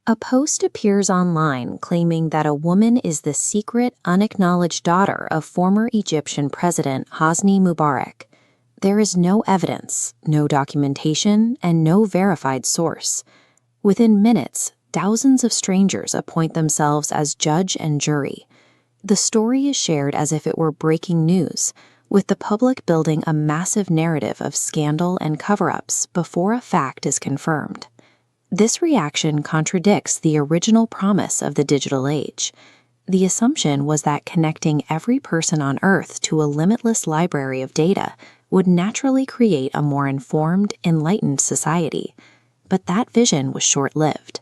A post appears online claiming that a woman is the secret, unacknowledged daughter of former Egyptian President Hosni Mubarak. There is no evidence, no documentation, and no verified source. Within minutes, thousands of strangers appoint themselves as judge and jury. The story is shared as if it were breaking news, with the public building a massive narrative of scandal and cover-ups before a fact is confirmed. This reaction contradicts the original promise of the digital age. The assumption was that connecting every person on Earth to a limitless library of data would naturally create a more informed, enlightened society. But that vision was short-lived.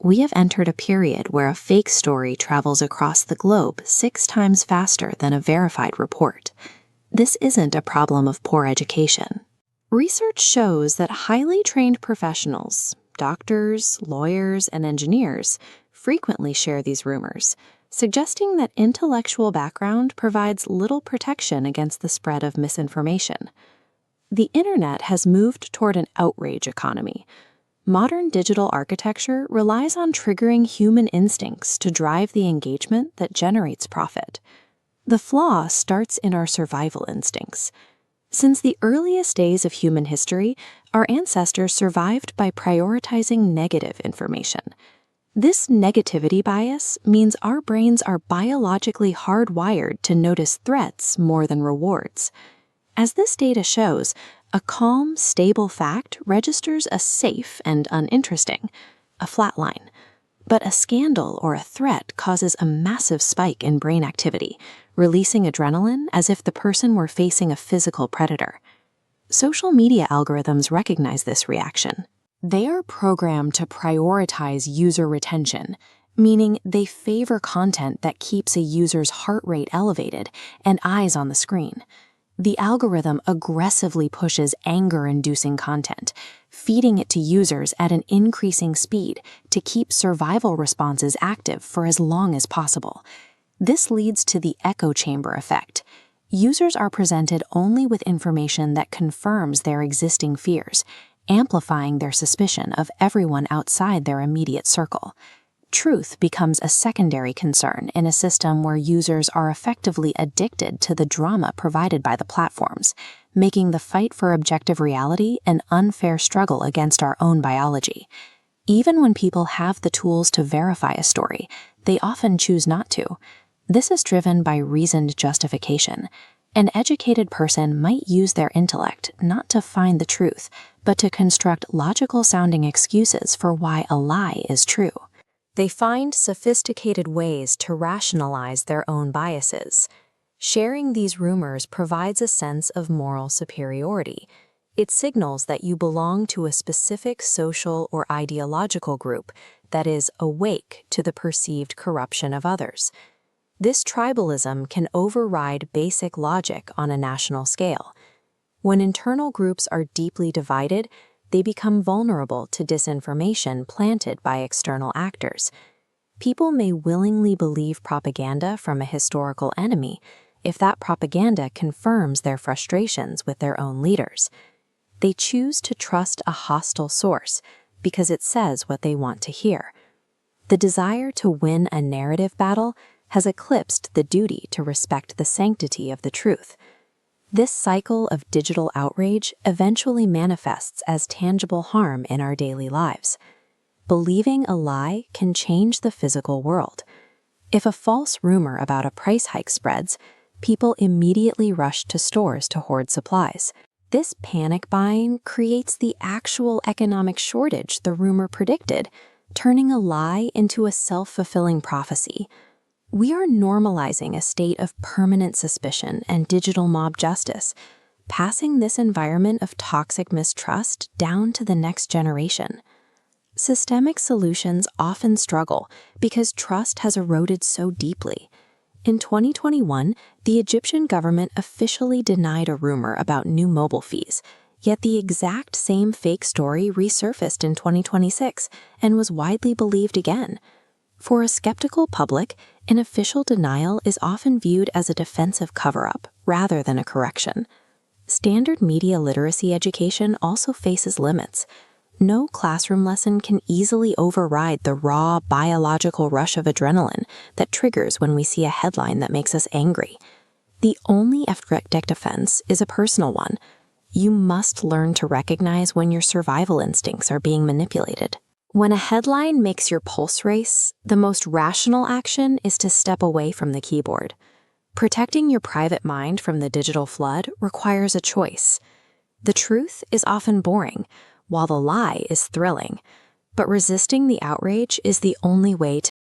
We have entered a period where a fake story travels across the globe 6 times faster than a verified report. This isn't a problem of poor education. Research shows that highly trained professionals, doctors, lawyers, and engineers frequently share these rumors, suggesting that intellectual background provides little protection against the spread of misinformation. The internet has moved toward an outrage economy. Modern digital architecture relies on triggering human instincts to drive the engagement that generates profit. The flaw starts in our survival instincts. Since the earliest days of human history, our ancestors survived by prioritizing negative information. This negativity bias means our brains are biologically hardwired to notice threats more than rewards. As this data shows, a calm, stable fact registers as safe and uninteresting, a flat line. But a scandal or a threat causes a massive spike in brain activity, releasing adrenaline as if the person were facing a physical predator. Social media algorithms recognize this reaction. They are programmed to prioritize user retention, meaning they favor content that keeps a user's heart rate elevated and eyes on the screen. The algorithm aggressively pushes anger-inducing content, feeding it to users at an increasing speed to keep survival responses active for as long as possible. This leads to the echo chamber effect. Users are presented only with information that confirms their existing fears, amplifying their suspicion of everyone outside their immediate circle. Truth becomes a secondary concern in a system where users are effectively addicted to the drama provided by the platforms, making the fight for objective reality an unfair struggle against our own biology. Even when people have the tools to verify a story, they often choose not to. This is driven by reasoned justification. An educated person might use their intellect not to find the truth, but to construct logical-sounding excuses for why a lie is true. They find sophisticated ways to rationalize their own biases. Sharing these rumors provides a sense of moral superiority. It signals that you belong to a specific social or ideological group that is awake to the perceived corruption of others. This tribalism can override basic logic on a national scale. When internal groups are deeply divided, they become vulnerable to disinformation planted by external actors. People may willingly believe propaganda from a historical enemy if that propaganda confirms their frustrations with their own leaders. They choose to trust a hostile source because it says what they want to hear. The desire to win a narrative battle has eclipsed the duty to respect the sanctity of the truth. This cycle of digital outrage eventually manifests as tangible harm in our daily lives. Believing a lie can change the physical world. If a false rumor about a price hike spreads, people immediately rush to stores to hoard supplies. This panic buying creates the actual economic shortage the rumor predicted, turning a lie into a self-fulfilling prophecy. We are normalizing a state of permanent suspicion and digital mob justice, passing this environment of toxic mistrust down to the next generation. Systemic solutions often struggle because trust has eroded so deeply. In 2021, the Egyptian government officially denied a rumor about new mobile fees, yet the exact same fake story resurfaced in 2026 and was widely believed again. For a skeptical public, an official denial is often viewed as a defensive cover-up rather than a correction. Standard media literacy education also faces limits. No classroom lesson can easily override the raw biological rush of adrenaline that triggers when we see a headline that makes us angry. The only effective defense is a personal one. You must learn to recognize when your survival instincts are being manipulated. When a headline makes your pulse race, the most rational action is to step away from the keyboard. Protecting your private mind from the digital flood requires a choice. The truth is often boring, while the lie is thrilling, but resisting the outrage is the only way to